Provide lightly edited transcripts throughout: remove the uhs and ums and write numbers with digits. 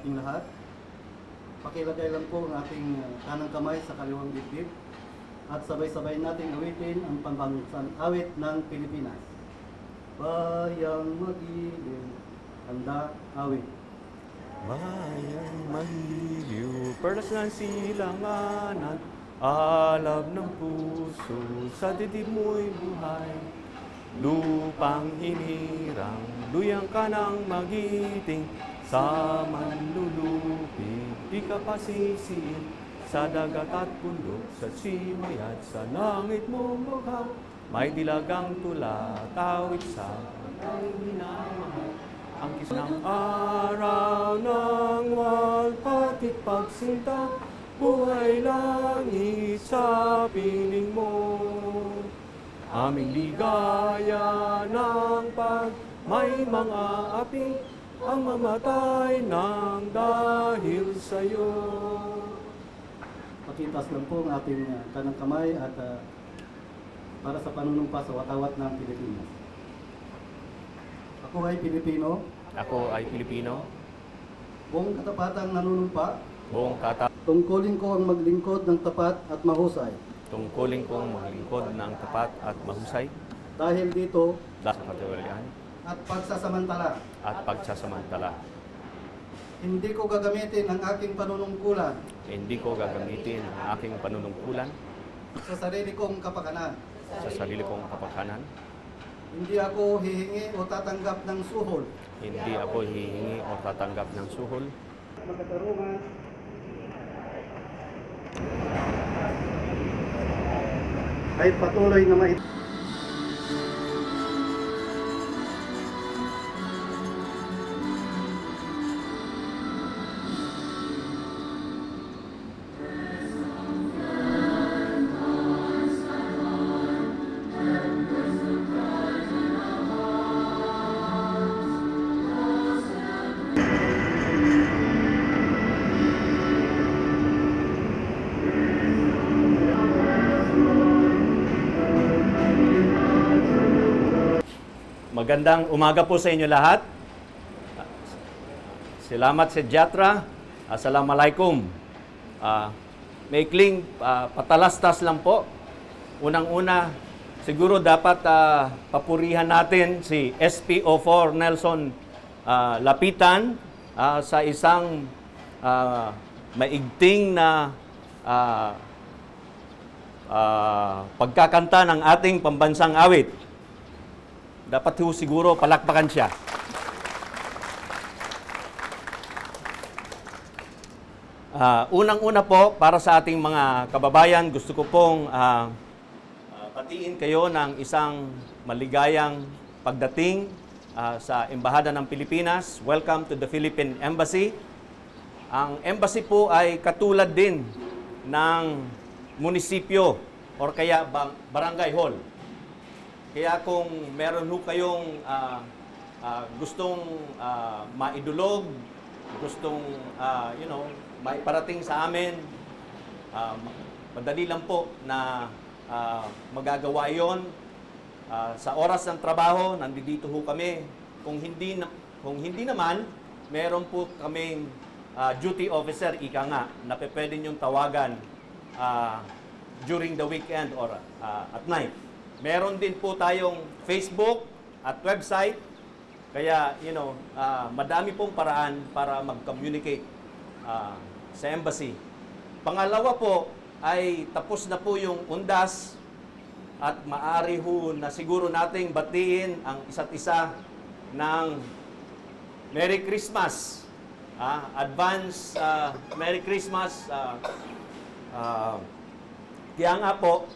ating lahat. Pakilagay lang po ang ating kanang kamay sa kaliwang dibdib at sabay-sabay nating awitin ang pambansang awit ng Pilipinas. Bayang magiliw, handa, awit. Bayang magiliw, perlas ng silanganan, alab ng puso, sa dibdib mo'y buhay. Lupang hinirang, luyang ka ng magiting, sa manlulupig, di ka pasisiin, sa dagat at bundok, sa simay at sa langit mo mukhang, may dilagang tula, tawid sa patay minamahal. Ang kisang araw ng walpatit pagsinta, buhay langit sa piling mo. Aming ligaya ng may mga api, ang mamatay ng dahil sa'yo. Pakitas lang po ang ating kanang kamay at para sa panunumpa sa watawat ng Pilipinas. Ako ay Pilipino. Ako ay Pilipino. Buong katapatang nanunumpa. Tungkulin ko ang maglingkod ng tapat at mahusay. Tungkulin kong maglingkod ng tapat at mahusay. Dahil dito. Sa katiwalian. At pagsasamantala. Hindi ko gagamitin ang aking panunungkulan. Sa sarili kong kapakanan. Hindi ako hihingi o tatanggap ng suhol. Magkatarungan. Ay patuloy na Magandang umaga po sa inyo lahat. Salamat sa Jatra. Assalamualaikum. Maikling patalastas lang po. Unang-una, siguro dapat papurihan natin si SPO4 Nelson Lapitan sa isang maigting na pagkakanta ng ating pambansang awit. Dapat ho siguro palakpakan siya. Unang-una po, para sa ating mga kababayan, gusto ko pong patiin kayo ng isang maligayang pagdating sa Embahada ng Pilipinas. Welcome to the Philippine Embassy. Ang embassy po ay katulad din ng munisipyo or kaya barangay hall. Kaya kung meron ho kayong gustong maidulog, gustong maiparating sa amin, madali lang po na magagawa yon. Sa oras ng trabaho, nandito ho kami. Kung hindi naman, meron po kaming duty officer, ika nga, na pwede niyong tawagan during the weekend or at night. Meron din po tayong Facebook at website. Kaya, madami pong paraan para mag-communicate sa embassy. Pangalawa po, ay tapos na po yung undas at maaari ho na siguro nating batiin ang isa't isa ng Merry Christmas. Advance Merry Christmas. Kaya nga po,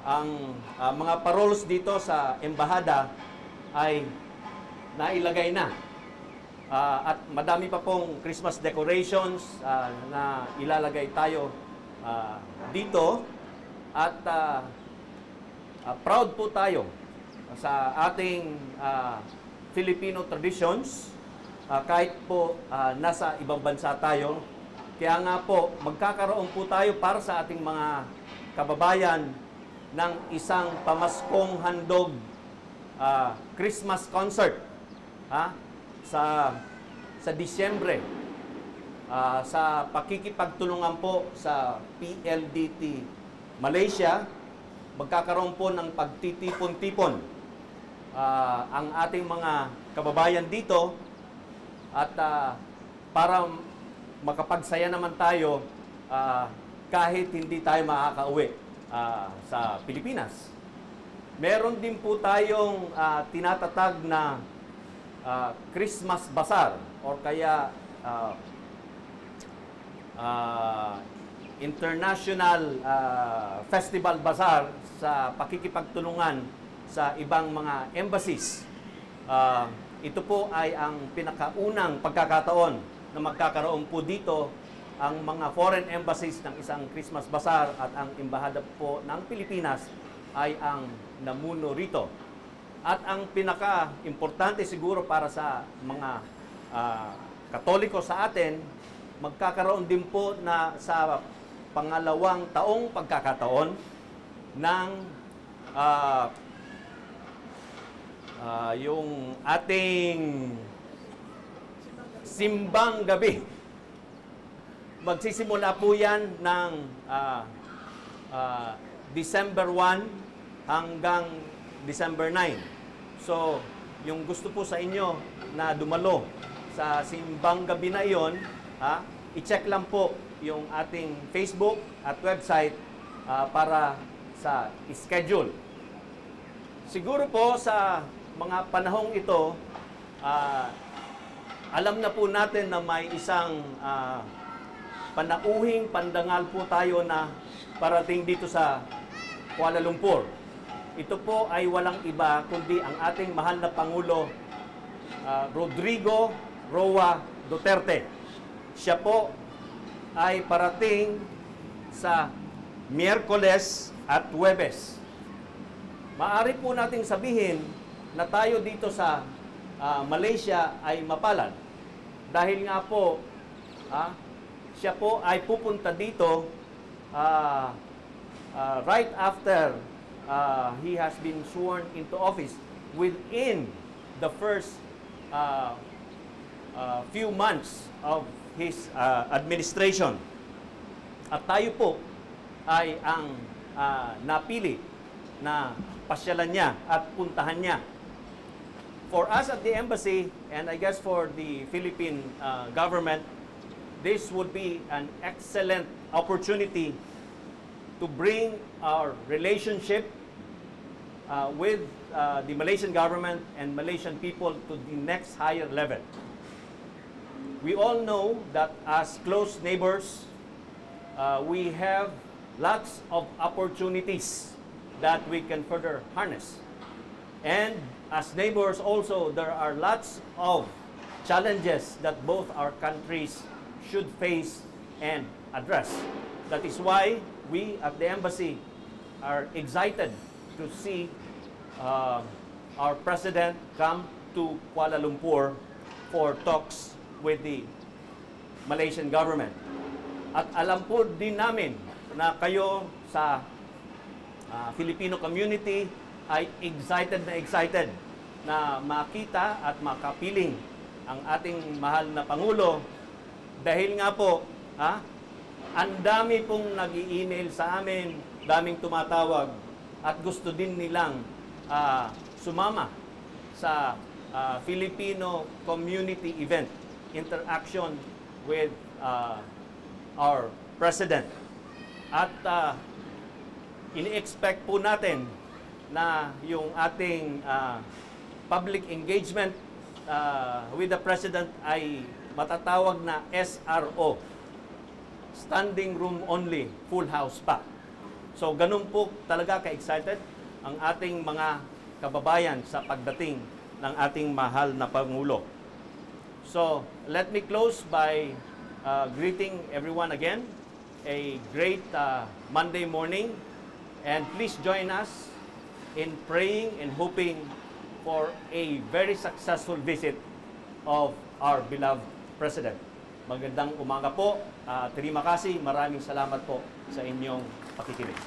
ang mga paroles dito sa embahada ay nailagay na. At madami pa pong Christmas decorations na ilalagay tayo dito. At proud po tayo sa ating Filipino traditions kahit po nasa ibang bansa tayo. Kaya nga po, magkakaroon po tayo para sa ating mga kababayan ng isang pamaskong handog Christmas concert sa Disyembre. sa pakikipagtulungan po sa PLDT Malaysia, magkakaroon po ng pagtitipon-tipon ang ating mga kababayan dito at para makapagsaya naman tayo kahit hindi tayo makakauwi sa Pilipinas. Meron din po tayong tinatatag na Christmas Bazaar or kaya International Festival Bazaar sa pakikipagtulungan sa ibang mga embassies. Ito po ay ang pinakaunang pagkakataon na magkakaroon po dito ang mga foreign embassies ng isang Christmas Bazaar at ang embahada po ng Pilipinas ay ang namuno rito. At ang pinaka-importante siguro para sa mga Katoliko sa atin, magkakaroon din po na sa pangalawang taong pagkakataon ng yung ating simbang gabi. Magsisimula po yan ng December 1 hanggang December 9. So, yung gusto po sa inyo na dumalo sa simbang gabi na iyon, i-check lang po yung ating Facebook at website para sa schedule. Siguro po sa mga panahong ito, alam na po natin na may isang panauhing pandangal po tayo na parating dito sa Kuala Lumpur. Ito po ay walang iba kundi ang ating mahal na Pangulo Rodrigo Roa Duterte. Siya po ay parating sa Miyerkules at Huwebes. Maaari po nating sabihin na tayo dito sa Malaysia ay mapalad. Dahil nga po, siya po ay pupunta dito right after he has been sworn into office within the first few months of his administration. At tayo po ay ang napili na pasyalan niya at puntahan niya. For us at the embassy, and I guess for the Philippine government, this would be an excellent opportunity to bring our relationship with the Malaysian government and Malaysian people to the next higher level. We all know that as close neighbors, we have lots of opportunities that we can further harness. And as neighbors also, there are lots of challenges that both our countries should face and address. That is why we at the embassy are excited to see our president come to Kuala Lumpur for talks with the Malaysian government. At alam po din namin na kayo sa Filipino community ay excited na makita at makapiling ang ating mahal na Pangulo dahil nga po, ang dami pong nag-i-email sa amin, daming tumatawag at gusto din nilang sumama sa Filipino community event, interaction with our President. At ini-expect po natin na yung ating public engagement with the President ay matatawag na SRO, Standing Room Only, Full House pa. So ganun po talaga ka-excited ang ating mga kababayan sa pagdating ng ating mahal na Pangulo. So let me close by greeting everyone again. A great Monday morning, and please join us in praying and hoping for a very successful visit of our beloved President. Magandang umaga po. Terima kasih. Maraming salamat po sa inyong pakikinig.